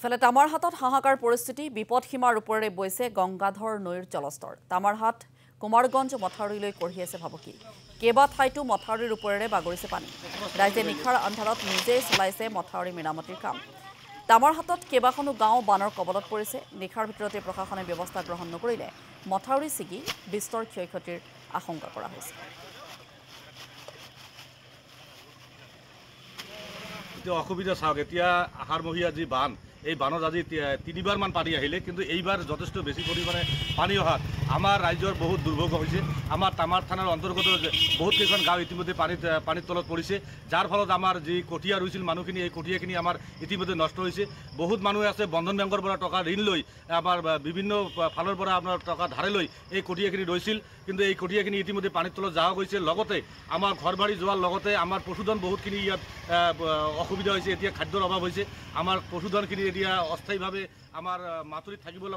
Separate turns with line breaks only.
ইফালে তামাৰহাটত হাহাকাৰ পৰিস্থিতি বিপদসীমাৰ ওপৰেৰে বৈছে গংগাধৰ নৈৰ জলস্তৰ। তামাৰহাট কুমাৰগঞ্জ মথাউৰিলৈ কঢ়ি আছে ভাবুকি। কেইবা ঠাইতো মথাউৰিৰ ওপৰেৰে বাগৰিছে পানী। ৰাইজে নিশাৰ আন্ধাৰত নিজেই চলাইছে মথাউৰি মেৰামতিৰ কাম। তামাৰহাটত কেইবাখনো গাঁও বানৰ কবলত পৰিছে। নিশাৰ ভিতৰতে প্ৰশাসনে ব্যৱস্থা গ্ৰহণ নকৰিলে মথাউৰি ছিগি বিস্তৰ ক্ষয়ক্ষতিৰ আশংকা কৰা হৈছে।
অসুবিধা চাওক, এতিয়া আহাৰমহীয়া যি বান, এই বানত আজি 3বাৰ মান পানী আহিলে, কিন্তু এইবাৰ যথেষ্ট বেছি পৰিমাণে পানী অহাত আমাৰ ৰাইজৰ বহুত দুৰ্ভোগ হৈছে। আমাৰ তামাৰ থানাৰ অন্তৰ্গত বহুত কেইখন গাঁও ইতিমধ্যে পানীৰ তলত পৰিছে, যাৰ ফলত আমাৰ যি কঠীয়া ৰুইছিল মানুহখিনি, এই কঠীয়াখিনি আমাৰ ইতিমধ্যে নষ্ট হৈছে। বহুত মানুহ আছে বন্ধন বেংকৰ পৰা টকা ঋণ লৈ, আমাৰ বিভিন্ন ফালৰ পৰা আপোনাৰ টকা ধাৰে লৈ এই কঠীয়াখিনি ৰৈছিল, কিন্তু এই কঠীয়াখিনি ইতিমধ্যে পানীৰ তলত যোৱা গৈছে। লগতে আমাৰ ঘৰ বাৰী যোৱাৰ লগতে আমাৰ পশুধন বহুতখিনি ইয়াত অসুবিধা হৈছে। এতিয়া খাদ্যৰ অভাৱ হৈছে। আমাৰ পশুধনখিনি এতিয়া অস্থায়ীভাৱে আমাৰ মাতুৰিত থাকিব